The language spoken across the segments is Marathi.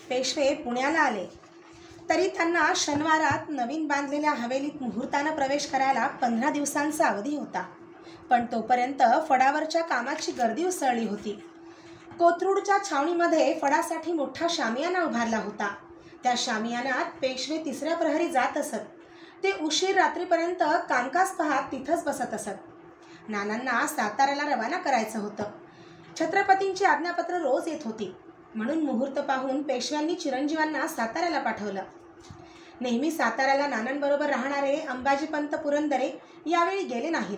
पेशवे पुण्याला आले तरी त्यांना शनिवारात नवीन बांधलेल्या हवेलीत मुहूर्तानं प्रवेश करायला 15 दिवसांचा अवधी होता. पण तोपर्यंत फडावरच्या कामाची गर्दी उसळली होती. कोथरूडच्या छावणीमध्ये फडासाठी मोठा शामियाना उभारला होता. त्या शामियानात पेशवे तिसऱ्या प्रहरी जात असत. ते उशीर रात्रीपर्यंत कामकाज पाहत तिथंच बसत असत. नानांना साताऱ्याला रवाना करायचं होतं. छत्रपतींची आज्ञापत्र रोज येत होती, म्हणून मुहूर्त पाहून पेशव्यांनी चिरंजीवांना साताऱ्याला पाठवलं. नेहमी साताऱ्याला नानांबरोबर राहणारे अंबाजीपंत पुरंदरे यावेळी गेले नाहीत.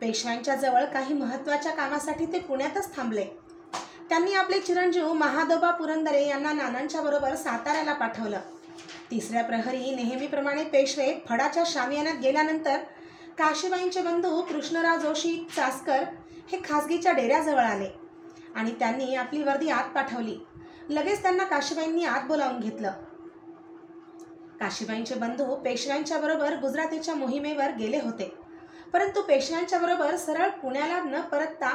पेशव्यांच्या जवळ काही महत्त्वाच्या कामासाठी ते पुण्यातच थांबले. त्यांनी आपले चिरंजीव महादोबा पुरंदरे यांना नानांच्या बरोबर साताऱ्याला पाठवलं. तिसऱ्या प्रहरी नेहमीप्रमाणे पेशवे फडाच्या शामियानात गेल्यानंतर काशीबाईंचे बंधू कृष्णराव जोशी चासकर हे खासगीच्या डेऱ्याजवळ आले आणि त्यांनी आपली वर्दी आत पाठवली. लगेच त्यांना काशीबाईंनी आत बोलावून घेतलं. काशीबाईंचे बंधू पेशव्यांच्या बरोबर गुजरातीच्या मोहिमेवर गेले होते, परंतु पेशव्यांच्या बरोबर सरळ पुण्याला न परतता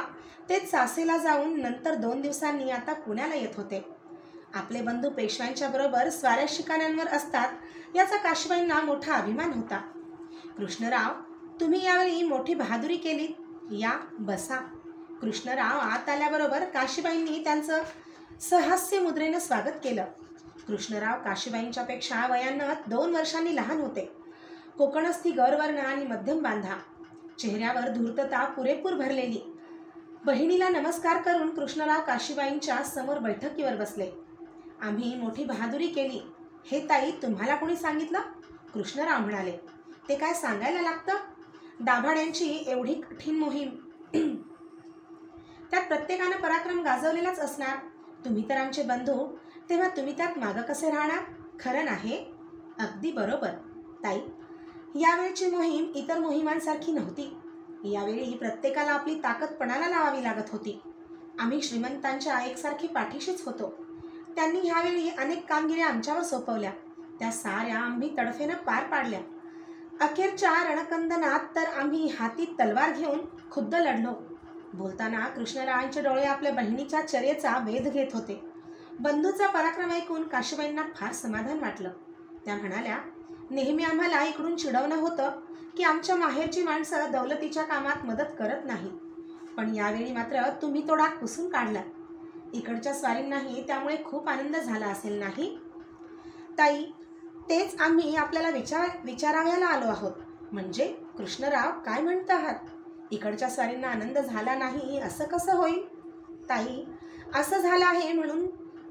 ते चासेला जाऊन नंतर 2 दिवसांनी आता पुण्याला येत होते. आपले बंधू पेशव्यांच्या बरोबर स्वाऱ्या शिकाण्यांवर असतात याचा काशीबाईंना मोठा अभिमान होता. कृष्णराव, तुम्ही यावेळी मोठी बहादुरी केली. या, बसा. कृष्णराव आत आल्याबरोबर काशीबाईंनी त्यांचं सहास्य मुद्रेनं स्वागत केलं. कृष्णराव काशीबाईंच्यापेक्षा वयानं 2 वर्षांनी लहान होते. कोकणस्थी गौरवर्ण आणि मध्यम बांधा, चेहऱ्यावर धूर्तता पुरेपूर भरलेली. बहिणीला नमस्कार करून कृष्णराव काशीबाईंच्या समोर बैठकीवर बसले. आम्ही मोठी बहादुरी केली हे ताई तुम्हाला कोणी सांगितलं? कृष्णराव म्हणाले. ते काय सांगायला लागतं? दाभाड्यांची एवढी कठीण मोहीम, त्यात प्रत्येकानं पराक्रम गाजवलेलाच असणार. तुम्ही तर आमचे बंधू, तेव्हा तुम्ही त्यात मागं कसे राहणार? खरं नाही? अगदी बरोबर ताई. यावेळची मोहीम इतर मोहिमांसारखी नव्हती. यावेळी प्रत्येकाला आपली ताकद पणाला लावावी लागत होती. आम्ही श्रीमंतांच्या एकसारखी पाठीशीच होतो. त्यांनी ह्यावेळी अनेक कामगिऱ्या आमच्यावर सोपवल्या. त्या साऱ्या आम्ही तडफेनं पार पाडल्या. अखेरच्या रणकंदनात तर आम्ही हाती तलवार घेऊन खुद्द लढलो. बोलताना कृष्णरावांचे डोळे आपल्या बहिणीच्या चर्येचा वेध घेत होते. बंधूचा पराक्रम ऐकून काशीबाईंना फार समाधान वाटलं. त्या म्हणाल्या, नेहमी आम्हाला इकडून चिडवणं होतं की आमच्या माहेरची माणसं दौलतीच्या कामात मदत करत नाही, पण यावेळी मात्र तुम्ही तो डाग पुसून काढला. इकडच्या स्वारींनाही त्यामुळे खूप आनंद झाला असेल नाही? ताई, तेच आम्ही आपल्याला विचारायला आलो आहोत. म्हणजे कृष्णराव काय म्हणत आहात? इकडच्या स्वारींना आनंद झाला नाही असं कसं होईल? ताई, असं झालं आहे म्हणून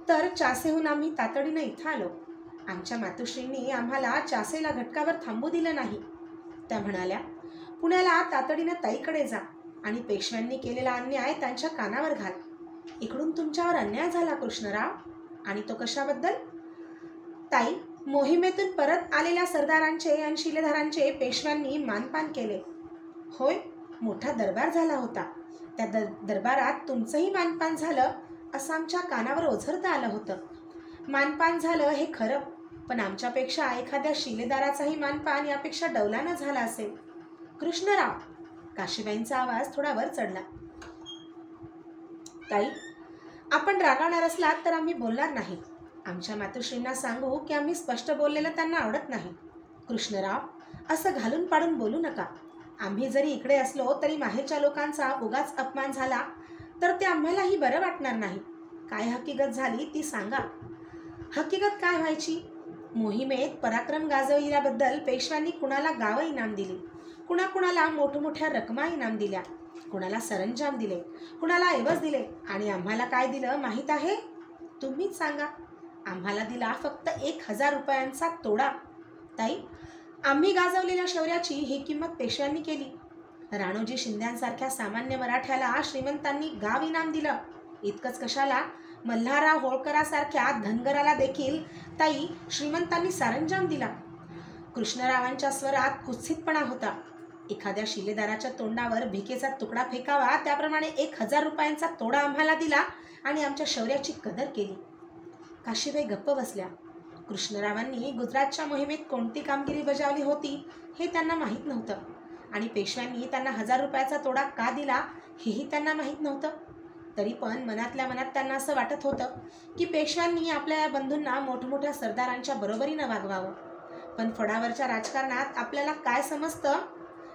तर चासेहून आम्ही तातडीनं इथं आलो. आमच्या मातुश्रींनी आम्हाला चासेला घटकावर थांबू दिलं नाही. त्या म्हणाल्या, पुण्याला तातडीनं ताईकडे जा आणि पेशव्यांनी केलेला अन्याय त्यांच्या कानावर घाल. इकडून तुमच्यावर अन्याय झाला कृष्णराव, आणि तो कशाबद्दल? ताई, मोहिमेतून परत आलेल्या सरदारांचे आणि शिलेदारांचे पेशव्यांनी मानपान केले. होय, मोठा दरबार झाला होता. त्या दरबारात तुमचंही मानपान झालं असं आमच्या कानावर ओझरता आलं होतं. मानपान झालं हे खरं, पण आमच्यापेक्षा एखाद्या शिलेदाराचाही मानपान यापेक्षा डौलानं झाला असेल. कृष्णराव, काशीबाईंचा आवाज थोडा वर चढला. ताई, आपण रागावणार असलात तर आम्ही बोलणार नाही. आमच्या मातुश्रींना सांगू की आम्ही स्पष्ट बोललेलं त्यांना आवडत नाही. कृष्णराव, असं घालून पाडून बोलू नका. आम्ही जरी इकडे असलो तरी माहेरच्या लोकांचा उगाच अपमान झाला तर ते आम्हालाही बरं वाटणार नाही. काय हकीकत झाली ती सांगा. हकीकत काय व्हायची? मोहिमेत पराक्रम गाजविल्याबद्दल पेशव्यांनी कुणाला गावं इनाम दिली, कुणाला मोठमोठ्या रकमा इनाम दिल्या, कुणाला सरंजाम दिले, कुणाला ऐवज दिले, आणि आम्हाला काय दिलं माहीत आहे? तुम्हीच सांगा. आम्हाला दिला फक्त 1000 रुपयांचा तोडा. ताई, आम्ही गाजवलेल्या शौर्याची ही किंमत पेशव्यांनी केली. राणोजी शिंद्यांसारख्या सामान्य मराठ्याला श्रीमंतांनी गाव इनाम दिलं. इतकंच कशाला, मल्हारराव होळकरासारख्या धनगराला देखील ताई श्रीमंतांनी सरंजाम दिला. कृष्णरावांच्या स्वरात कुत्सितपणा होता. एखाद्या शिलेदाराच्या तोंडावर भिकेचा तुकडा फेकावा त्याप्रमाणे 1000 रुपयांचा तोडा आम्हाला दिला आणि आमच्या शौर्याची कदर केली. काशीबाई गप्प बसल्या. कृष्णरावांनी गुजरातच्या मोहिमेत कोणती कामगिरी बजावली होती हे त्यांना माहीत नव्हतं, आणि पेशव्यांनी त्यांना 1000 रुपयाचा तोडा का दिला हेही त्यांना माहीत नव्हतं. तरी पण मनातल्या मनात त्यांना असं वाटत होतं की पेशव्यांनी आपल्या या बंधूंना मोठमोठ्या सरदारांच्या बरोबरीनं वागवावं. पण फडावरच्या राजकारणात आपल्याला काय समजतं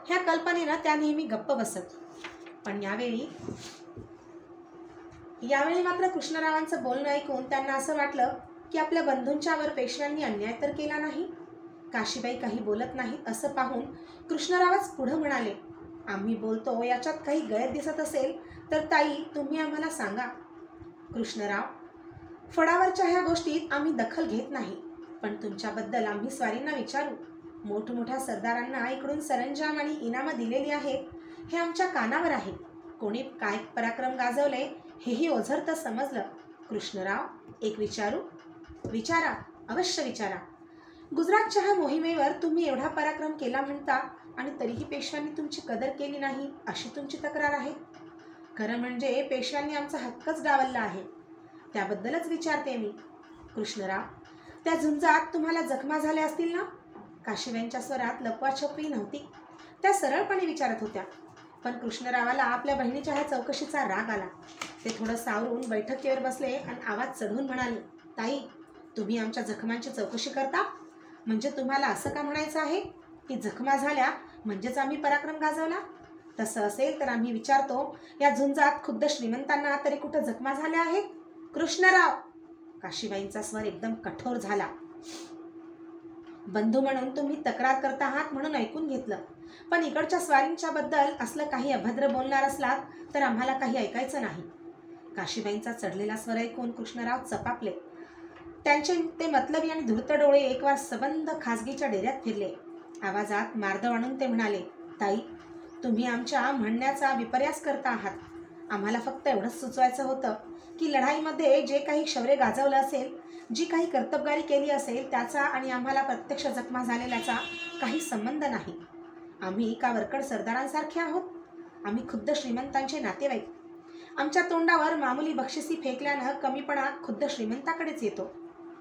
ह्या कल्पनेनं त्या नेहमी गप्प बसत. पण यावेळी मात्र कृष्णरावांचं बोलणं ऐकून त्यांना असं वाटलं की आपल्या बंधूंच्यावर पेशव्यांनी अन्याय तर केला नाही. काशीबाई काही बोलत नाहीत असं पाहून कृष्णरावच पुढं म्हणाले, आम्ही बोलतो याच्यात काही गैर दिसत असेल तर ताई तुम्ही आम्हाला सांगा. कृष्णराव, फडावरच्या ह्या गोष्टीत आम्ही दखल घेत नाही, पण तुमच्याबद्दल आम्ही स्वारींना विचारू. मोठमोठ्या सरदारांना इकडून सरंजाम आणि इनामं दिलेली आहेत हे आमच्या कानावर आहे. कोणी काय पराक्रम गाजवले हेही ओझरतं समजलं. कृष्णराव, एक विचारू? विचारा, अवश्य विचारा. गुजरातच्या ह्या मोहिमेवर तुम्ही एवढा पराक्रम केला म्हणता आणि तरीही पेशव्यांनी तुमची कदर केली नाही अशी तुमची तक्रार आहे. खरं म्हणजे पेशव्यांनी आमचा हक्कच डावलला आहे, त्याबद्दलच विचारते मी. कृष्णराव, त्या झुंजात तुम्हाला जखमा झाल्या असतील ना? काशीबाईंच्या स्वरात लपवाछपवी नव्हती, त्या सरळपणे विचारत होत्या. पण कृष्णरावाला आपल्या बहिणीच्या ह्या चौकशीचा राग आला. ते थोडं सावरून बैठकीवर बसले आणि आवाज चढवून म्हणाले, ताई, तुम्ही आमच्या जखमांची चौकशी करता? म्हणजे तुम्हाला असं का म्हणायचं आहे की जखमा झाल्या म्हणजेच आम्ही पराक्रम गाजवला? तसं असेल तर आम्ही विचारतो, या झुंजात खुद्द श्रीमंतांना तरी कुठं जखमा झाल्या आहेत? कृष्णराव, काशीबाईंचा स्वर एकदम कठोर झाला. बंधू म्हणून तुम्ही तक्रार करता आहात म्हणून ऐकून घेतलं, पण इकडच्या स्वारींच्या बद्दल असलं काही अभद्र बोलणार असलात तर आम्हाला काही ऐकायचं नाही. काशीबाईंचा चढलेला स्वर ऐकून कृष्णराव चपापले. त्यांचे ते मतलबी आणि धूर्त डोळे एकवार सबंध खासगीच्या डेऱ्यात फिरले. आवाजात मार्दव आणून ते म्हणाले, ताई, तुम्ही आमच्या म्हणण्याचा विपर्यास करता आहात. आम्हाला फक्त एवढंच सुचवायचं होतं की लढाईमध्ये जे काही शौर्य गाजवलं असेल, जी काही कर्तबगारी केली असेल त्याचा आणि आम्हाला प्रत्यक्ष जखमा झालेल्याचा काही संबंध नाही. आम्ही का वरकड सरदारांसारखे आहोत? आम्ही खुद्द श्रीमंतांचे नातेवाईक. आमच्या तोंडावर मामुली बक्षिसी फेकल्यानं कमीपणा खुद्द श्रीमंताकडेच येतो.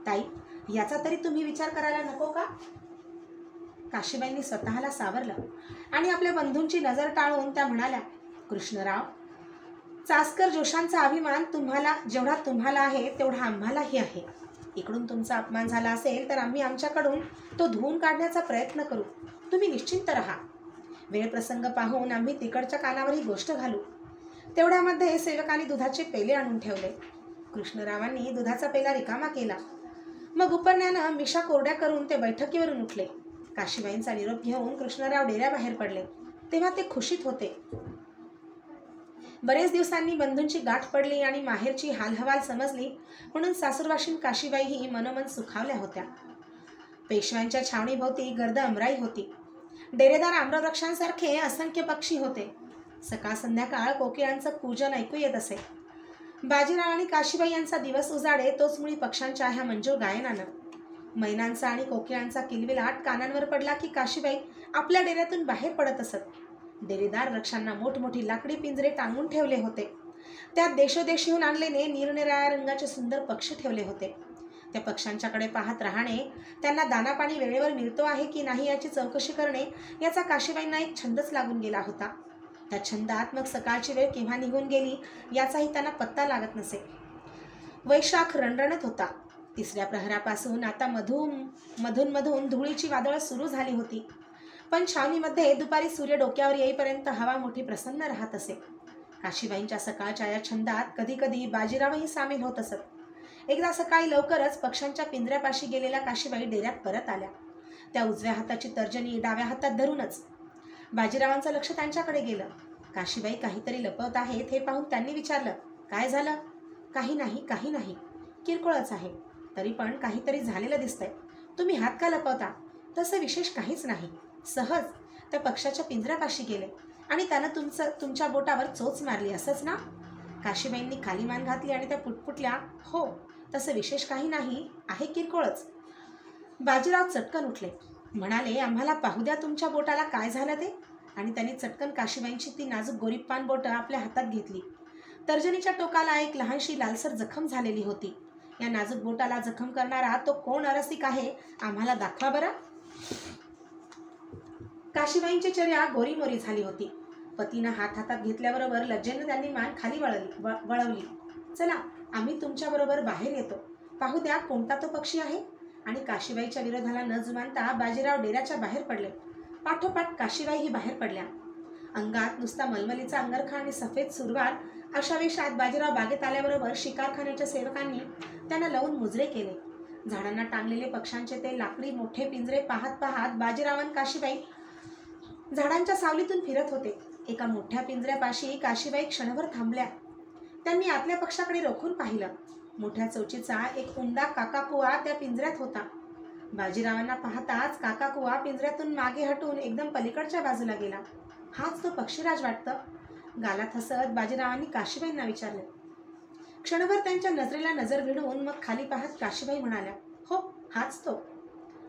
ताई, याचा तरी तुम्ही विचार करायला नको का? काशीबाईंनी स्वतःला सावरलं आणि आपल्या बंधूंची नजर टाळून त्या म्हणाल्या, कृष्णराव, चासकर जोशांचा अभिमान जेवढा तुम्हाला आहे तेवढा आम्हालाही आहे. इकडून तुमचा अपमान झाला असेल तर आम्ही आमच्याकडून तो धुवून काढण्याचा प्रयत्न करू. तुम्ही निश्चिंत राहा. वेळ प्रसंग पाहून आम्ही तिकडच्या कानावरही गोष्ट घालू. तेवढ्यामध्ये सेवकांनी दुधाचे पेले आणून ठेवले. कृष्णरावांनी दुधाचा पेला रिकामा केला. मग उपरण्यानं मिशा कोरड्या करून ते बैठकीवरून उठले. काशीबाईंचा निरोप घेऊन कृष्णराव डेऱ्याबाहेर पडले. तेव्हा ते खुशीत होते. बरेच दिवसांनी बंधूंची गाठ पडली आणि माहेरची हालहवाल समजली म्हणून सासूरवाशीन काशीबाईही मनोमन सुखावल्या होत्या. पेशव्यांच्या छावणीभोवती गर्द अमराई होती. डेरेदार आम्रवृक्षांसारखे असंख्य पक्षी होते. सकाळ संध्याकाळ कोकिळांचं कूजन ऐकू येत असे. बाजीराव आणि काशीबाई यांचा दिवस उजाडे तोच मुळी पक्ष्यांच्या ह्या मंजूळ गायनानं. मैनांचा आणि कोकिळांचा किलबिलाट कानांवर पडला की काशीबाई आपल्या डेऱ्यातून बाहेर पडत असत. डेरेदार वृक्षांना मोठमोठी लाकडी पिंजरे टांगून ठेवले होते. त्यात देशोदेशीहून आणलेले निरनिराळ्या रंगाचे सुंदर पक्षी ठेवले होते. त्या पक्ष्यांच्याकडे पाहत राहणे, त्यांना दानापाणी वेळेवर मिळतो आहे की नाही याची चौकशी करणे याचा काशीबाईंना एक छंदच लागून गेला होता. त्या छंदात मग सकाळची वेळ केव्हा निघून गेली याचाही त्यांना पत्ता लागत नसे. वैशाख रणरणत होता. तिसऱ्या प्रहरापासून आता मधून धुळीची वादळं सुरू झाली होती. पण छावणीमध्ये दुपारी सूर्य डोक्यावर येईपर्यंत हवा मोठी प्रसन्न राहत असे. काशीबाईंच्या सकाळच्या या छंदात कधी कधी बाजीरावही सामील होत असत. एकदा सकाळी लवकरच पक्ष्यांच्या पिंजऱ्यापाशी गेलेल्या काशीबाई डेऱ्यात परत आल्या. त्या उजव्या हाताची तर्जनी डाव्या हातात धरूनच. बाजीरावांचं लक्ष त्यांच्याकडे गेलं. काशीबाई काहीतरी लपवत आहेत हे पाहून त्यांनी विचारलं, काय झालं? काही नाही, किरकोळच आहे. तरी पण काहीतरी झालेलं दिसतंय. तुम्ही हात का लपवता? तसं विशेष काहीच नाही. सहज त्या पक्षाच्या पिंजऱ्यापाशी गेले आणि त्यानं तुमच्या बोटावर चोच मारली असंच ना? काशीबाईंनी खाली मान घातली आणि त्या पुटपुटल्या, हो, तसं विशेष काही नाही, आहे किरकोळच. बाजीराव चटकन उठले. म्हणाले, आम्हाला पाहू द्या तुमच्या बोटाला काय झालं ते. आणि त्यांनी चटकन काशीबाईंची ती नाजूक गोरीपान बोटं आपल्या हातात घेतली. तर्जनीच्या टोकाला एक लहानशी लालसर जखम झालेली होती. या नाजूक बोटाला जखम करणारा तो कोण अरसिक आहे आम्हाला दाखवा बरं. काशीबाईंची चर्या गोरीमोरी झाली होती. पतीनं हातात घेतल्याबरोबर लज्जेनं त्यांनी मान खाली वळवली. चला, आम्ही तुमच्याबरोबर बाहेर येतो. पाहू द्या कोणता तो पक्षी आहे. आणि काशीबाईच्या विरोधाला न जुमानता बाजीराव डेऱ्याच्या बाहेर पडले. पाठोपाठ काशीबाईही बाहेर पडल्या. अंगात नुसता मलमलीचा अंगरखा आणि सफेद सुरवार अशा वेशात बाजीराव बागेत आल्याबरोबर शिकारखान्याच्या सेवकांनी त्यांना लावून मुजरे केले. झाडांना टांगलेले पक्ष्यांचे ते लाकडी मोठे पिंजरे पाहत पाहत बाजीराव आणि काशीबाई झाडांच्या सावलीतून फिरत होते. एका मोठ्या पिंजऱ्यापाशी काशीबाई क्षणभर थांबल्या. त्यांनी आतल्या पक्षाकडे रोखून पाहिलं. मोठ्या चोचीचा एक उंडा काकाकुवा त्या पिंजऱ्यात होता. बाजीरावांना पाहताच काकाकुवा पिंजऱ्यातून मागे हटून एकदम पलीकडच्या बाजूला गेला. हाच तो पक्षीराज वाटतं. गालात हसत बाजीरावांनी काशीबाईंना विचारले. क्षणभर त्यांच्या नजरेला नजर भिडवून मग खाली पाहत काशीबाई म्हणाल्या, हो, हाच तो.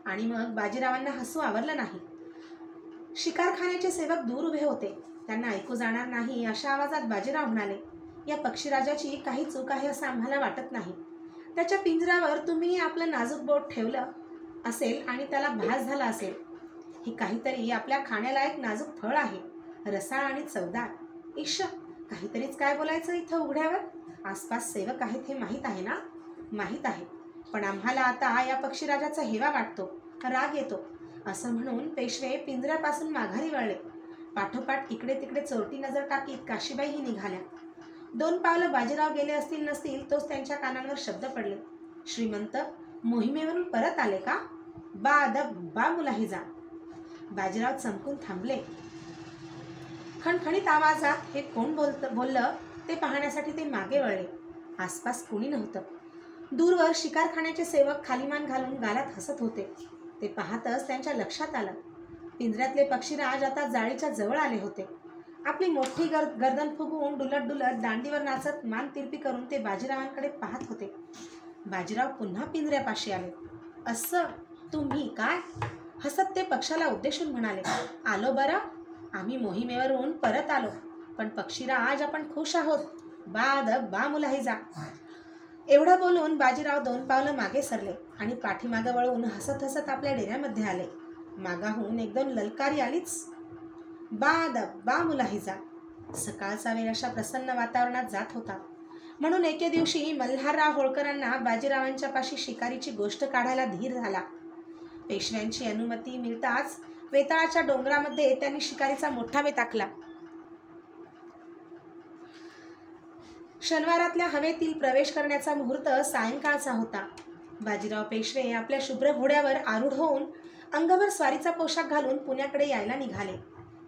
आणि मग बाजीरावांना हसू आवरलं नाही. शिकारखान्याचे सेवक दूर उभे होते. त्यांना ऐकू जाणार नाही अशा आवाजात बाजीराव म्हणाले, या पक्षीराजाची काही चूक आहे असं आम्हाला वाटत नाही. त्याच्या पिंजऱ्यावर तुम्ही आपलं नाजूक बोट ठेवलं असेल आणि त्याला भास झाला असेल. हे काहीतरी आपल्या खाण्यालायक नाजूक फळ आहे, रसाळ आणि चवदार. ईश, काहीतरीच काय बोलायचं इथं उघड्यावर. आसपास सेवक आहेत हे माहीत आहे ना? माहीत आहे, पण आम्हाला आता या पक्षीराजाचा हेवा वाटतो, राग येतो. असं म्हणून पेशवे पिंजऱ्यापासून माघारी वळले. पाठोपाठ इकडे तिकडे चोरटी नजर टाकीत काशीबाईही निघाल्या. 2 पावलं बाजीराव गेले असतील नसतील तोच त्यांच्या कानांवर शब्द पडले. श्रीमंत मोहिमेवरून परत आले का? बा मुलाहिजा. बाजीराव चमकून थांबले. खणखणीत आवाजात हे कोण बोललं ते पाहण्यासाठी ते मागे वळले. आसपास कोणी नव्हतं. दूरवर शिकारखान्याचे सेवक खालीमान घालून गालात हसत होते. ते पाहतच त्यांच्या लक्षात आलं, पिंजऱ्यातले पक्षीराज आता जाळीच्या जवळ आले होते. आपली मोठी गर्दन फुगवून डुलत डुलत दांडीवर नाचत मान तिरपी करून ते बाजीरावांकडे पाहत होते. बाजीराव पुन्हा पिंजऱ्यापाशी आले. असं तुम्ही काय? हसत ते पक्षाला उद्देशून म्हणाले, आलो बरं, आम्ही मोहिमेवरून परत आलो. पण पक्षीराज आपण खुश आहोत. बा मुलाहिजा. एवढं बोलून बाजीराव 2 पावलं मागे सरले आणि पाठीमागं वळून हसत हसत आपल्या डेऱ्यामध्ये आले. मागाहून 1-2 ललकारी आलीच. बा मुलाहिजा. सकाळचा वेळ अशा प्रसन्न वातावरणात जात होता. म्हणून एके दिवशी मल्हारराव होळकरांना बाजीरावांच्या पाशी शिकारीची गोष्ट काढायला धीर झाला. पेशव्यांची अनुमती मिळताच वेताळाच्या डोंगरामध्ये त्यांनी शिकारीचा मोठा बेत आखला. शनिवारातल्या हवेतील प्रवेश करण्याचा मुहूर्त सायंकाळचा होता. बाजीराव पेशवे आपल्या शुभ्र घोड्यावर आरूढ होऊन अंगभर स्वारीचा पोशाख घालून पुण्याकडे यायला निघाले.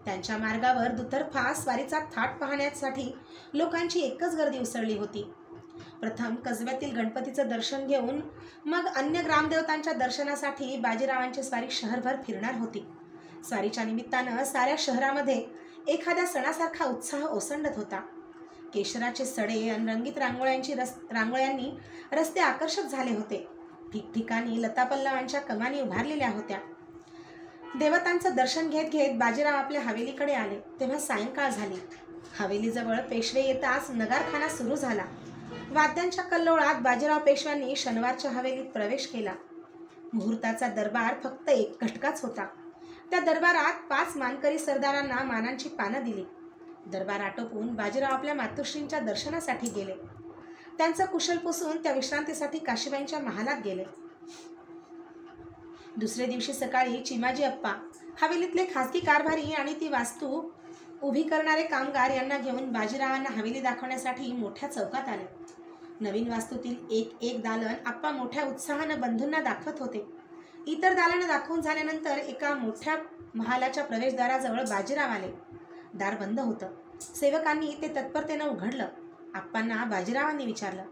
त्यांच्या मार्गावर दुतर्फा स्वारीचा थाट पाहण्यासाठी लोकांची एकच गर्दी उसळली होती. प्रथम कसब्यातील गणपतीचं दर्शन घेऊन मग अन्य ग्रामदेवतांच्या दर्शनासाठी बाजीरावांची स्वारी शहरभर फिरणार होती. स्वारीच्या निमित्तानं साऱ्या शहरामध्ये एखाद्या सणासारखा उत्साह ओसंडत होता. केशराचे सडे आणि रंगीत रांगोळ्यांनी रस्ते आकर्षक झाले होते. ठिकठिकाणी लतापल्लवांच्या कमानी उभारलेल्या होत्या. देवतांचं दर्शन घेत घेत बाजीराव आपल्या हवेलीकडे आले तेव्हा सायंकाळ झाली. हवेलीजवळ पेशवे येताच नगारखाना सुरू झाला. वाद्यांच्या कल्लोळात बाजीराव पेशव्यांनी शनिवारच्या हवेलीत प्रवेश केला. मुहूर्ताचा दरबार फक्त एक घटकाच होता. त्या दरबारात 5 मानकरी सरदारांना मानांची पानं दिली. दरबार आटोपून बाजीराव आपल्या मातोश्रींच्या दर्शनासाठी गेले. त्यांचं कुशल पुसून त्या विश्रांतीसाठी काशीबाईंच्या महालात गेले. दुसरे दिवशी सकाळी चिमाजी अप्पा, हवेलीतले खासगी कारभारी आणि ती वास्तू उभी करणारे कामगार यांना घेऊन बाजीरावांना हवेली दाखवण्यासाठी मोठ्या चौकात आले. नवीन वास्तूतील एक दालन आप्पा मोठ्या उत्साहानं बंधूंना दाखवत होते. इतर दालनं दाखवून झाल्यानंतर एका मोठ्या महालाच्या प्रवेशद्वाराजवळ बाजीराव आले. दार बंद होतं. सेवकांनी ते तत्परतेनं उघडलं. आप्पांना बाजीरावांनी विचारलं,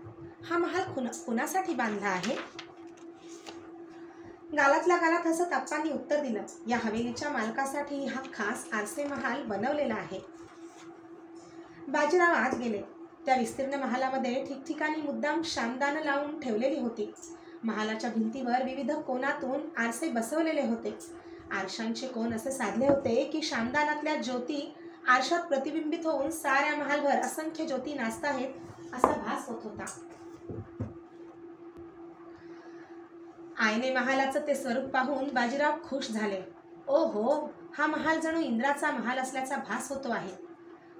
हा महाल कुणासाठी बांधला आहे? गालातल्या गालात हसत आप्पांनी उत्तर दिलं, या हवेलीच्या मालकासाठी हा खास आरसे महाल बनवलेला आहे. बाजीराव आत गेले. त्या विस्तीर्ण महालामध्ये ठिकठिकाणी मुद्दाम शामदानं लावून ठेवलेली होती. महालाच्या भिंतीवर विविध कोनातून आरसे बसवलेले होते. आरशांचे कोन असे साधले होते की शामदानातल्या ज्योती आरशात प्रतिबिंबित होऊन साऱ्या महालभर असंख्य ज्योती नाचताहेत असा भास होत होता. आईने महालाचं ते स्वरूप पाहून बाजीराव खुश झाले. ओ हो, हा महाल जणू इंद्राचा महाल असल्याचा भास होतो आहे.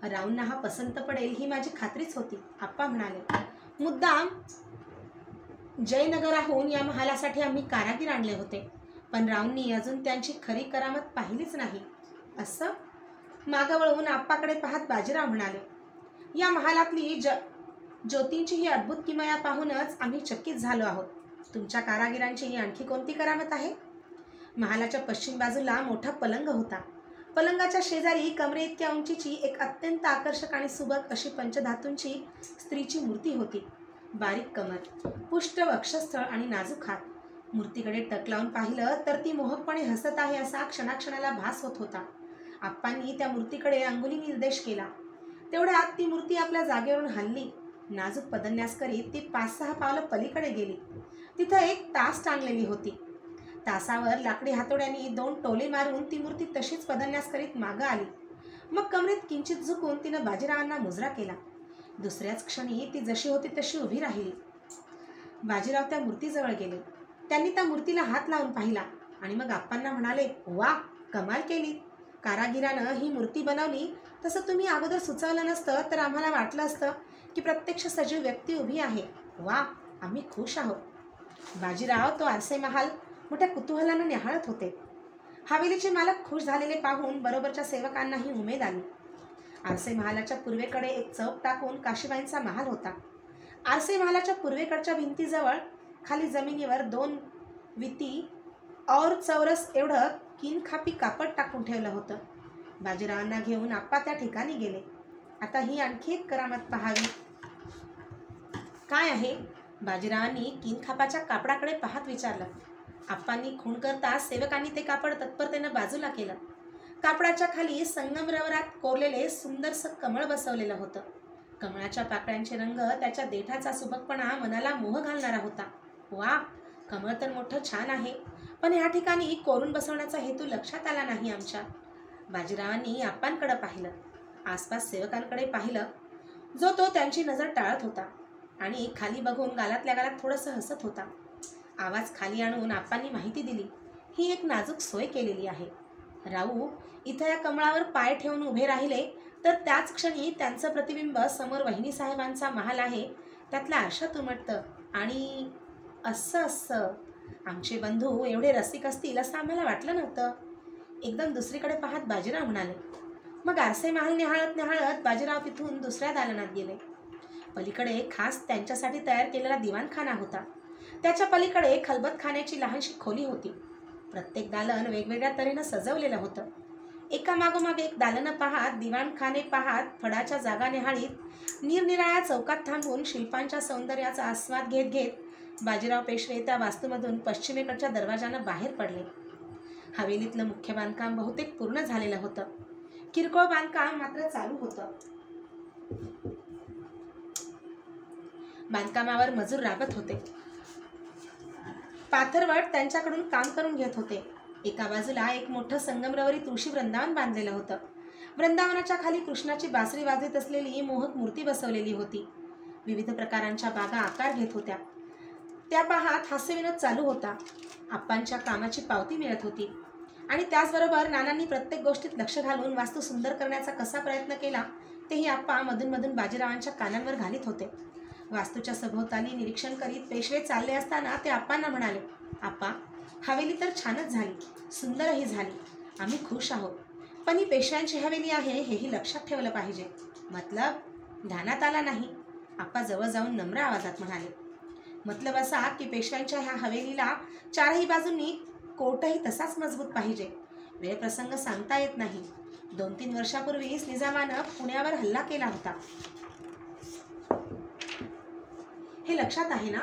राऊंना हा पसंत पडेल ही माझी खात्रीच होती, आप्पा म्हणाले. मुद्दाम जयनगराहून या महालासाठी आम्ही कारागीर आणले होते, पण राऊंनी अजून त्यांची खरी करामत पाहिलीच नाही. असं? मागं वळून आप्पाकडे पाहत बाजीराव म्हणाले. या महालातली ज्योतींची ही अद्भुत किमया पाहूनच आम्ही चकित झालो आहोत. तुमच्या कारागिरांची आणखी कोणती करामत आहे? महालाच्या पश्चिम बाजूला मोठा पलंग होता. पलंगाच्या शेजारी कमरे इतक्या उंचीची एक अत्यंत आकर्षक आणि सुबक अशी पंचधातूंची स्त्रीची मूर्ती होती. बारीक कमर, पुष्ट वक्षस्थळ आणि नाजूक हात. मूर्तीकडे टक लावून पाहिलं तर ती मोहकपणे हसत आहे असा क्षणाक्षणाला भास होत होता. आप्पांनी त्या मूर्तीकडे अंगुली निर्देश केला. तेवढ्यात ती मूर्ती आपल्या जागेवरून हलली. नाजूक पदन्यास करीत ती 5-6 पावलं पलीकडे गेली. तिथं एक तास टांगलेली होती. तासावर लाकडी हातोड्यांनी 2 टोले मारून ती मूर्ती तशीच पदन्यास करीत मागं आली. मग कमरेत किंचित झुकून तिनं बाजीरावांना मुजरा केला. दुसऱ्याच क्षणी ती जशी होती तशी उभी राहिली. बाजीराव त्या मूर्तीजवळ गेले. त्यांनी त्या मूर्तीला हात लावून पाहिला आणि मग आप्पांना म्हणाले, वा, कमाल केली. कारागिरानं ही मूर्ती बनवली तसं तुम्ही अगोदर सुचवलं नसतं तर आम्हाला वाटलं असतं की प्रत्यक्ष सजीव व्यक्ती उभी आहे. वा, आम्ही खुश आहोत. बाजीराव तो आरसे महाल मोठ्या कुतूहलानं निहाळत होते. हवेलीचे मालक खुश झालेले पाहून बरोबरच्या सेवकांनाही उमेद आली. आरसे महालाच्या पूर्वेकडे एक चौक टाकून काशीबाईंचा महाल होता. आरसे महालाच्या पूर्वेकडच्या भिंतीजवळ खाली जमिनीवर 2 विती और चौरस एवढं किनखापी कापड टाकून ठेवलं होतं. बाजीरावांना घेऊन आप्पा त्या ठिकाणी गेले. आता ही आणखी एक करामत पाहावी. काय आहे? बाजीरावांनी किनखापाच्या कापडाकडे पाहत विचारलं. आप्पांनी खूण करताच सेवकांनी ते कापड तत्परतेनं बाजूला केलं. कापडाच्या खाली संगमरवरात कोरलेले सुंदरसं कमळ बसवलेलं होतं. कमळाच्या पाकळ्यांचे रंग, त्याच्या देठाचा सुबकपणा मनाला मोह घालणारा होता. वा, कमळ तर मोठं छान आहे, पण ह्या ठिकाणी कोरून बसवण्याचा हेतू लक्षात आला नाही आमच्या. बाजीरावांनी आप्पांकडे पाहिलं. आसपास सेवकांकडे पाहिलं, जो तो त्यांची नजर टाळत होता आणि खाली बघून गालातल्या गालात थोडंसं हसत होता. आवाज खाली आणून आप्पांनी माहिती दिली, ही एक नाजूक सोय केलेली आहे. राऊ इथं या कमळावर पाय ठेवून उभे राहिले तर त्याच क्षणी त्यांचं प्रतिबिंब समोर वहिनीसाहेबांचा महाल आहे त्यातला आरशात उमटतं. आणि असं आमचे बंधू एवढे रसिक असतील असं आम्हाला वाटलं नव्हतं. एकदम दुसरीकडे पाहत बाजीराव म्हणाले. मग आरसे महाल निहाळत निहाळत बाजीराव तिथून दुसऱ्या दालनात गेले. पलीकडे खास त्यांच्यासाठी तयार केलेला दिवाणखाना होता. त्याच्या पलीकडे खलबतखान्याची लहानशी खोली होती. प्रत्येक दालन वेगवेगळ्या तऱ्हेनं सजवलेलं होतं. एका मागोमाग एक दालनं पाहत, दिवाणखाने पाहत, फडाच्या जागा निहाळीत, निरनिराळ्या चौकात थांबून शिल्पांच्या सौंदर्याचा आस्वाद घेत घेत बाजीराव पेशवे त्या वास्तूमधून पश्चिमेकडच्या दरवाजानं बाहेर पडले. हवेलीतलं मुख्य बांधकाम बहुतेक पूर्ण झालेलं होतं. किरकोळ बांधकाम मात्र चालू होतं. बांधकामावर मजूर राबत होते. पाथरवट त्यांच्याकडून काम करून घेत होते. एका बाजूला एक मोठं संगमरवरी तुळशी वृंदावन बांधलेलं होतं. वृंदावनाच्या खाली कृष्णाची बासरी वाजवीत असलेली मोहक मूर्ती बसवलेली होती. विविध प्रकारांच्या बागा आकार घेत होत्या. त्या पाहत हास्यविनोद चालू होता. आप्पांच्या कामाची पावती मिळत होती आणि त्याचबरोबर नानांनी प्रत्येक गोष्टीत लक्ष घालून वास्तू सुंदर करण्याचा कसा प्रयत्न केला तेही आप्पा मधून बाजीरावांच्या कानांवर घालीत होते. वास्तूच्या सभोवताली निरीक्षण करीत पेशवे चालले असताना ते आप्पांना म्हणाले, आप्पा, हवेली तर छानच झाली, सुंदरही झाली, आम्ही खुश आहोत, पण ही पेशव्यांची हवेली आहे हेही लक्षात ठेवलं पाहिजे. मतलब ध्यानात आला नाही? आप्पा जवळ जाऊन नम्र आवाजात म्हणाले. मतलब असा की पेशव्यांच्या ह्या हवेलीला 4ही बाजूंनी कोटही तसाच मजबूत पाहिजे. वेळ प्रसंग सांगता येत नाही. 2-3 वर्षापूर्वीच निजामानं पुण्यावर हल्ला केला होता, हे लक्षात आहे ना?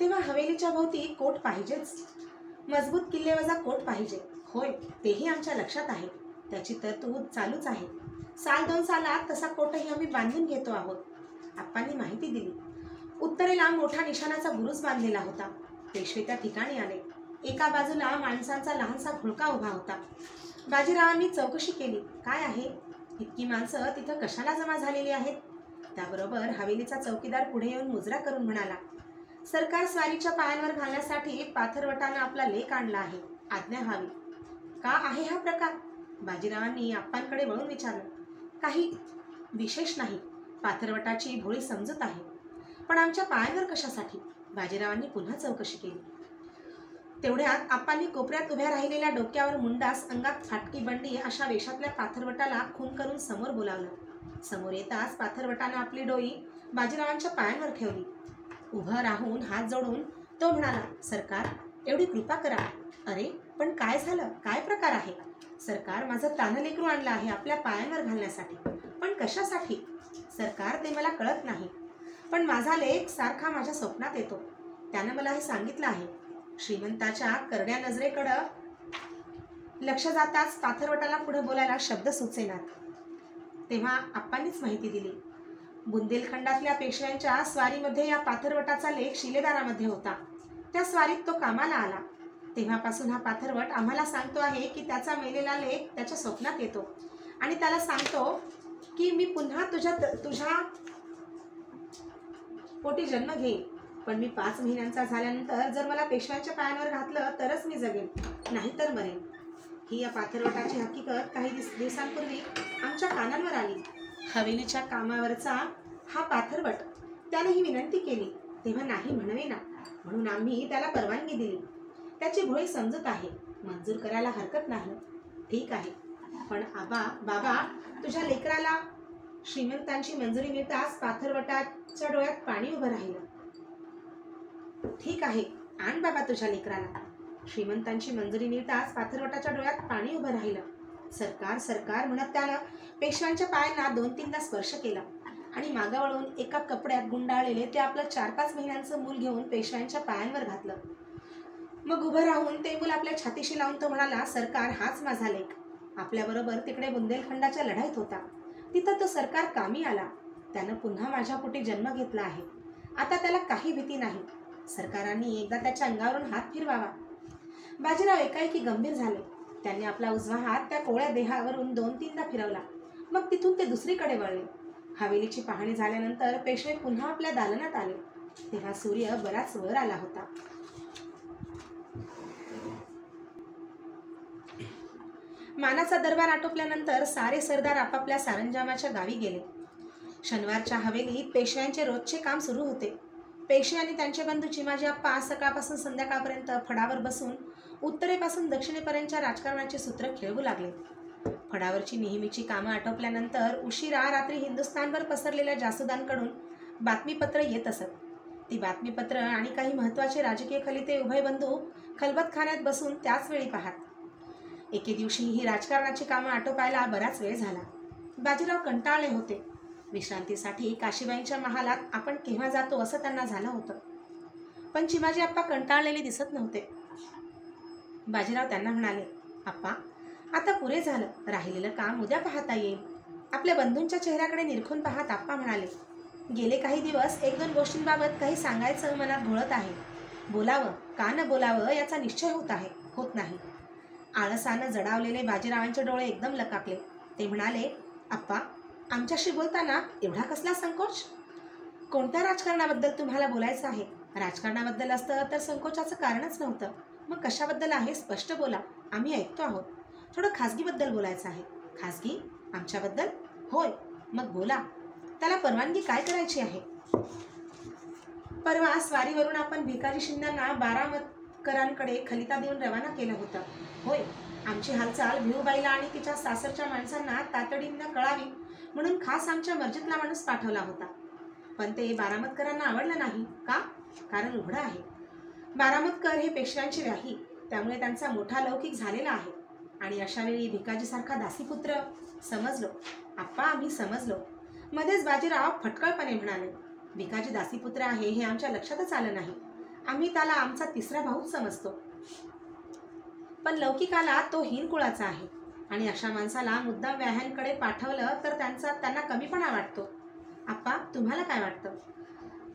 तेव्हा हवेलीच्या भोवती कोट पाहिजेच, मजबूत किल्लेवजा कोट पाहिजे. होय, तेही आमच्या लक्षात आहे. त्याची तरतूद चालूच आहे. 1-2 सालात तसा कोटही आम्ही बांधून घेतो आहोत. आप्पांनी माहिती दिली. उत्तरेला मोठा निशाणाचा बुरुज बांधलेला होता. पेशवे त्या ठिकाणी आले. एका बाजूला माणसांचा लहानसा घोळका उभा होता. बाजीरावांनी चौकशी केली, काय आहे? इतकी माणसं तिथं कशाला जमा झालेली आहेत? त्याबरोबर हवेलीचा चौकीदार पुढे येऊन मुजरा करून म्हणाला, सरकार स्वारीच्या पायांवर घालण्यासाठी पाथरवटानं आपला लेख आणला आहे, आज्ञा व्हावी. का आहे हा प्रकार? बाजीरावांनी आप्पांकडे वळून विचारलं. विशेष नाही, पाथरवटाची भोळी समजत आहे. पण आमच्या पायांवर कशासाठी? बाजीरावांनी पुन्हा चौकशी केली. तेवढ्यात आप्पांनी कोपऱ्यात उभ्या राहिलेल्या डोक्यावर मुंडास, अंगात फाटकी बंडी अशा वेशातल्या पाथरवटाला खून करून समोर बोलावलं. समोर येताच पाथरवटानं आपली डोई बाजीरावांच्या पायांवर ठेवली. उभं राहून हात जोडून तो म्हणाला, सरकार, एवढी कृपा करा. अरे पण काय झालं? काय प्रकार आहे? सरकार, माझं तान्हं लेकरू आणलं आहे आपल्या पायांवर घालण्यासाठी. पण कशासाठी? सरकार, ते मला कळत नाही. पण माझा लेक सारखा माझ्या स्वप्नात येतो. त्यानं मला हे सांगितलं आहे. श्रीमंताच्या करड्या नजरेकडं लक्ष जाताच पाथरवटाला पुढे बोलायला शब्द सुचेनात. तेव्हा आप्पांनीच माहिती दिली. बुंदेलखंडातल्या पेशव्यांच्या स्वारीमध्ये या पाथरवटाचा लेक शिलेदारामध्ये होता. त्या स्वारीत तो कामाला आला. तेव्हापासून हा पाथरवट आम्हाला सांगतो आहे की त्याचा मेलेला लेक त्याच्या स्वप्नात येतो आणि त्याला सांगतो की मी पुन्हा तुझ्या पोटी जन्म घेईन. पण मी 5 महिन्यांचा झाल्यानंतर जर मला पेशव्यांच्या पायांवर घातलं तरच मी जगेन, नाहीतर मरेन. ही या पाथरवटाची हकीकत काही दिवसांपूर्वी आमच्या कानांवर आली. हवेलीच्या कामावरचा हा पाथरवट त्याने ही विनंती केली तेव्हा नाही म्हणवेना, म्हणून आम्ही त्याला परवानगी दिली. त्याची भोळी समजत आहे, मंजूर करायला हरकत नाही. ठीक आहे, पण बाबा, तुझ्या लेकराला श्रीमंतांची मंजुरी मिळताच पाथरवटाच्या डोळ्यात पाणी उभं राहिलं. ठीक आहे, आण बाबा तुझ्या लेकराला. श्रीमंतांची मंजुरी मिळताच पाथरवटाच्या डोळ्यात पाणी उभं राहिलं. सरकार, सरकार म्हणत त्यानं पेशव्यांच्या पायांना 2-3दा स्पर्श केला आणि मागं वळून एका कपड्यात गुंडाळलेले ते आपलं 4-5 महिन्यांचं मूल घेऊन पेशव्यांच्या पायांवर घातलं. मग उभं राहून ते मूल आपल्या छातीशी लावून तो म्हणाला, सरकार, हाच माझा लेक. आपल्याबरोबर तिकडे बुंदेलखंडाच्या लढाईत होता. तिथं तो सरकार कामी आला. त्यानं पुन्हा माझ्या पोटी जन्म घेतला आहे. आता त्याला काही भीती नाही. सरकारांनी एकदा त्याच्या अंगावरून हात फिरवावा. बाजीराव एकाएकी गंभीर झाले. त्यांनी आपला उजवा हात त्या कोवळ्या देहावरून 2-3दा फिरवला. मग तिथून ते दुसरीकडे वळले. हवेलीची पाहणी झाल्यानंतर पेशवे पुन्हा आपल्या दालनात आले. तेव्हा सूर्य बराच वर आला होता. मानाचा दरबार आटोपल्यानंतर सारे सरदार आपापल्या सरंजामाच्या गावी गेले. शनिवारच्या हवेलीत पेशव्यांचे रोजचे काम सुरू होते. पेशवे आणि त्यांचे बंधू चिमाजी आप्पा सकाळपासून संध्याकाळपर्यंत फडावर बसून उत्तरेपासून दक्षिणेपर्यंतच्या राजकारणाचे सूत्र खेळवू लागले. फडावरची नेहमीची कामं आटोपल्यानंतर उशिरा रात्री हिंदुस्थानभर पसरलेल्या जासुदांकडून बातमीपत्र येत असत. ती बातमीपत्र आणि काही महत्त्वाचे राजकीय खलिते उभय बंधू खलबतखान्यात बसून त्याच वेळी पाहत. एके दिवशी ही राजकारणाची कामं आटोपायला बराच वेळ झाला. बाजीराव कंटाळले होते. विश्रांतीसाठी काशीबाईंच्या महालात आपण केव्हा जातो असं त्यांना झालं होतं. पण चिमाजी आप्पा कंटाळलेले दिसत नव्हते. बाजीराव त्यांना म्हणाले, आप्पा, आता पुरे झालं. राहिलेलं काम उद्या पाहता येईल. आपल्या बंधूंच्या चेहऱ्याकडे निरखून पाहत आप्पा म्हणाले, गेले काही दिवस 1-2 गोष्टींबाबत काही सांगायचं मनात घोळत आहे. बोलावं का न बोलावं याचा निश्चय होत नाही. आळसानं जडावलेले बाजीरावांचे डोळे एकदम लकाकले. ते म्हणाले, आप्पा, आमच्याशी बोलताना एवढा कसला संकोच? कोणत्या राजकारणाबद्दल तुम्हाला बोलायचं आहे? राजकारणाबद्दल असतं तर संकोचाचं कारणच नव्हतं. मग कशाबद्दल आहे? स्पष्ट बोला, आम्ही ऐकतो आहोत. थोडं खाजगीबद्दल बोलायचं आहे. खाजगी? आमच्याबद्दल? होय, मग बोला. त्याला परवानगी काय करायची आहे? परवा स्वारीवरून आपण भिकाजी शिंद्यांना बारामतकरांकडे खलिता देऊन रवाना केलं होतं. होय, आमची हालचाल भिऊबाईला आणि तिच्या सासरच्या माणसांना तातडीनं कळावी म्हणून खास आमच्या मर्जीतला माणूस पाठवला होता. पण ते बारामतकरांना आवडलं नाही. का? कारण उघडं आहे. बारामतकर हे पेशव्यांचे व्याही, त्यामुळे त्यांचा मोठा लौकिक झालेला आहे. आणि अशावेळी भिकाजीसारखा दासीपुत्र? समजलो आप्पा, आम्ही समजलो. मध्येच बाजीराव फटकळपणे म्हणाले, भिकाजी दासीपुत्र आहे हे आमच्या लक्षातच आलं नाही. आम्ही त्याला आमचा 3रा भाऊच समजतो. पण लौकिकाला तो हीन कुळाचा आहे आणि अशा माणसाला मुद्दाम व्याह्यांकडे पाठवलं तर त्यांना कमीपणा वाटतो. आप्पा, तुम्हाला काय वाटतं?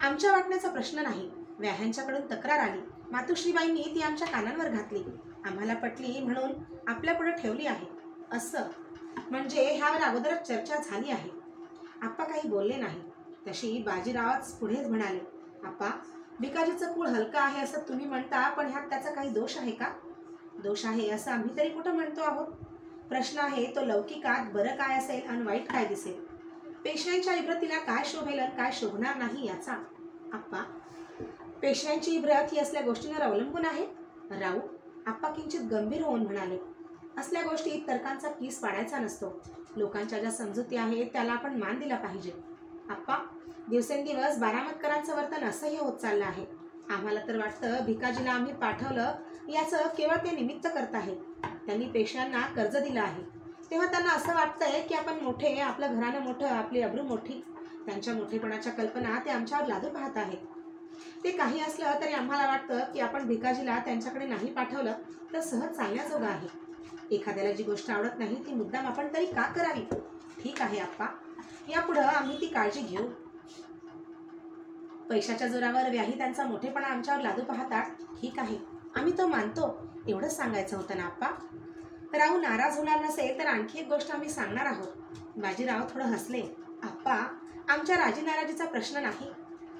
आमच्या वाटण्याचा प्रश्न नाही. व्याह्यांच्याकडून तक्रार आली. मातुश्रीबाईंनी ती आमच्या कानांवर घातली. आम्हाला पटली म्हणून आपल्यापुढे ठेवली आहे. असं म्हणजे ह्यावर अगोदरच चर्चा झाली आहे. आप्पा काही बोलले नाही. तशी बाजीरावच पुढेच म्हणाले, आप्पा, भिकाजीचं कुळ हलका आहे असं तुम्ही म्हणता, पण ह्यात त्याचा काही दोष आहे का? दोष आहे असं आम्ही तरी कुठं म्हणतो आहोत. प्रश्न आहे तो लौकिकात बरं काय असेल आणि वाईट काय दिसेल. पेशव्यांच्या इब्रतीला काय शोभेल आणि काय शोभणार नाही याचा आप्पा, पेशव्यांची इब्रत ही असल्या गोष्टींवर अवलंबून आहे. राऊ, आप्पा किंचित गंभीर होऊन म्हणाले, असल्या गोष्टीत तर्कांचा कीस पाडायचा नसतो. लोकांच्या ज्या समजुती आहेत त्याला आपण मान दिला पाहिजे. आप्पा, दिवसेंदिवस बारामतकरांचं वर्तन असह्य होत चाललं आहे. आम्हाला तर वाटतं भिकाजीला आम्ही पाठवलं याचं केवळ ते निमित्त करत आहे. त्यांनी पेशव्यांना कर्ज दिलं आहे, तेव्हा त्यांना असं वाटतंय की आपण मोठे, आपलं घराणं मोठं, आपली अब्रू मोठी. त्यांच्या मोठेपणाच्या कल्पना ते आमच्यावर लादू पाहत आहेत. ते काही असलं तरी आम्हाला वाटतं की आपण भिकाजीला त्यांच्याकडे नाही पाठवलं तर सहज चालण्याजोगं आहे. एखाद्याला जी गोष्ट आवडत नाही ती मुद्दाम आपण तरी का करावी? ठीक आहे आप्पा, यापुढं आम्ही ती काळजी घेऊ. पैशाच्या जोरावर व्याही त्यांचा मोठेपणा आमच्यावर लादू पाहतात. ठीक आहे, आम्ही तो मानतो, एवढंच सांगायचं होतं ना आप्पा. राहू नाराज होणार नसेल तर आणखी एक गोष्ट आम्ही सांगणार आहोत. बाजीराव थोडं हसले. आप्पा, आमच्या राजी नाराजीचा प्रश्न नाही.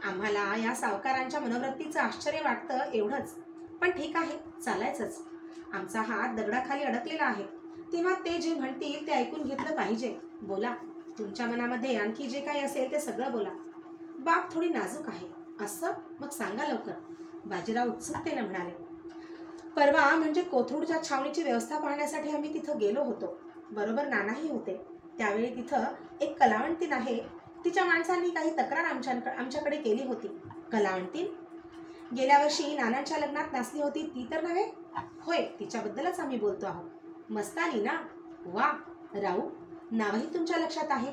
आम्हाला या सावकारांच्या मनोवृत्तीचं आश्चर्य वाटतं एवढंच. पण ठीक आहे, चालायचंच. आमचा हात दगडाखाली अडकलेला आहे, तेव्हा ते जे म्हणतील ते ऐकून घेतलं पाहिजे. बोला, तुमच्या मनामध्ये आणखी जे काही असेल ते सगळं बोला. बाब थोडी नाजूक आहे. असं? मग सांगा लवकर. बाजीराव उत्सुकतेने म्हणाले. परवा म्हणजे कोथरूडच्या छावणीची व्यवस्था पाहण्यासाठी आम्ही तिथं गेलो होतो. बरोबर नानाही होते. त्यावेळी तिथं एक कलावंतीण आहे. तिच्या माणसांनी काही तक्रार आमच्याकडे केली होती. कलावंतीण? गेल्या वर्षी नानांच्या लग्नात नाचली होती ती तर नव्हे? होय, तिच्याबद्दलच आम्ही बोलतो आहोत. मस्तानी ना? वा राऊ, नावही तुमच्या लक्षात आहे.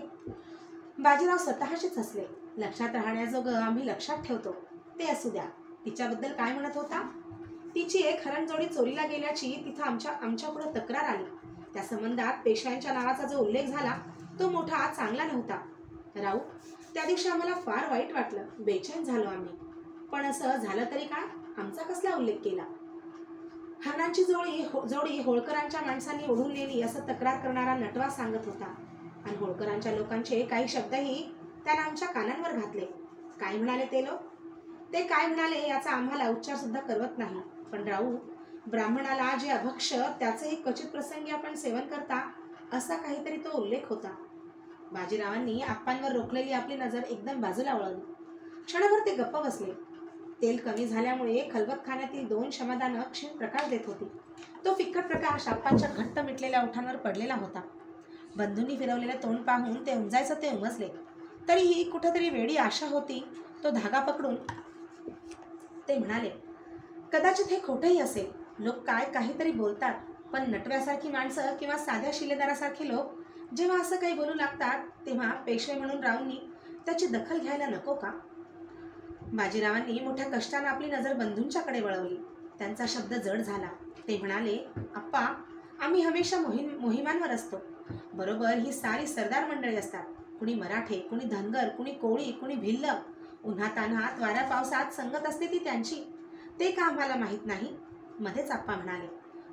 बाजीराव स्वतःशीच हसले. लक्षात राहण्याजोगं आम्ही लक्षात ठेवतो. ते असू द्या, तिच्याबद्दल काय म्हणत होता? तिची एक हरणजोडी चोरीला गेल्याची तिथं आमच्या पुढे तक्रार आली. त्या संबंधात पेशव्यांच्या नावाचा जो उल्लेख झाला तो मोठा चांगला नव्हता. राऊ, त्या दिवशी आम्हाला फार वाईट वाटलं, बेचैन झालो आम्ही. पण असं झालं तरी काय, आमचा कसला उल्लेख केला? हरणांची जोडी होळकरांच्या माणसांनी ओढून नेली असं तक्रार करणारा नटवा सांगत होता. आणि होळकरांच्या लोकांचे काही शब्दही त्यानं आमच्या कानांवर घातले. काय म्हणाले ते लोक? ते काय म्हणाले याचा आम्हाला उच्चार सुद्धा करवत नाही. पण राऊ, ब्राह्मणाला जे अभक्ष त्याचेही क्वचित प्रसंगी आपण सेवन करता असा काहीतरी तो उल्लेख होता. बाजीरावांनी आप्पांवर रोखलेली आपली नजर एकदम बाजूला वळवली. क्षणभर ते गप्प बसले. तेल कमी झाल्यामुळे खलबतखान्यातील 2 क्षमदानं क्षीण प्रकाश देत होती. तो फिक्कट प्रकाश आप्पांच्या घट्ट मिटलेल्या ओठांवर पडलेला होता. बंधूंनी फिरवलेले तोंड पाहून ते उमजायचं ते उमजले. तरीही कुठेतरी वेडी आशा होती. तो धागा पकडून ते म्हणाले, कदाचित हे खोटंही असेल. लोक काय काहीतरी बोलतात, पण नटव्यासारखी माणसं किंवा साध्या शिलेदारासारखे लोक जेव्हा असं काही बोलू लागतात तेव्हा पेशवे म्हणून राऊंनी त्याची दखल घ्यायला नको का? बाजीरावांनी मोठ्या कष्टाने आपली नजर बंधूंच्याकडे वळवली. त्यांचा शब्द जड झाला. ते म्हणाले, आप्पा, आम्ही हमेशा मोहिमांवर असतो. बरोबर ही सारी सरदार मंडळी असतात. कुणी मराठे, कुणी धनगर, कुणी कोळी, कुणी भिल्ल. उन्हातान्हात वाऱ्या पावसात संगत असते ती त्यांची. ते का आम्हाला माहीत नाही? मध्येच आप्पा म्हणाले,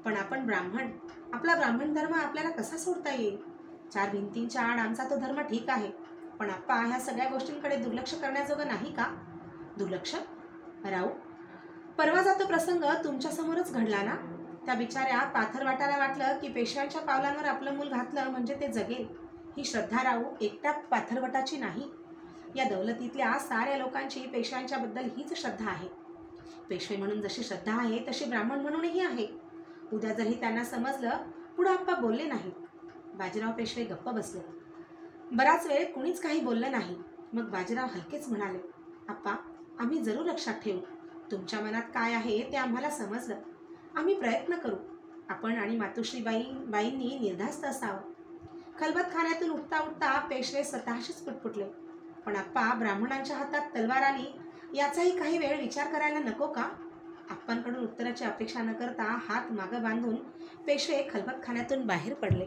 पण आपण ब्राह्मण, आपला ब्राह्मण धर्म आपल्याला कसा सोडता येईल? 4 भिंतींच्या आड आमचा तो धर्म ठीक आहे, पण आप्पा ह्या सगळ्या गोष्टींकडे दुर्लक्ष करण्याजोगं नाही का? दुर्लक्ष? राऊ, परवाचा तो प्रसंग तुमच्यासमोरच घडला ना? त्या बिचाऱ्या पाथरवाटाला वाटलं की पेशव्यांच्या पावलांवर आपलं मूल घातलं म्हणजे ते जगेल. ही श्रद्धा राऊ एकट्या पाथरवटाची नाही. या दौलतीतल्या साऱ्या लोकांची पेशव्यांच्याबद्दल हीच श्रद्धा आहे. पेशवे म्हणून जशी श्रद्धा आहे तशी ब्राह्मण म्हणूनही आहे. उद्या जरी त्यांना समजलं. पुढे आप्पा बोलले नाहीत. बाजीराव पेशवे गप्प बसले. बराच वेळ कुणीच काही बोललं नाही. मग बाजीराव हलकेच म्हणाले, आप्पा, आम्ही जरूर लक्षात ठेवू. तुमच्या मनात काय आहे ते आम्हाला समजलं. आम्ही प्रयत्न करू. आपण आणि मातोश्रीबाईंनी निर्धास्त असावं. खलबतखान्यातून उठता उठता पेशवे स्वतःशीच पुटपुटले, पण आप्पा, ब्राह्मणांच्या हातात तलवार आली याचाही काही वेळ विचार करायला नको का? आप्पांकडून उत्तराची अपेक्षा न करता हात मागं बांधून पेशवे खलबतखान्यातून बाहेर पडले.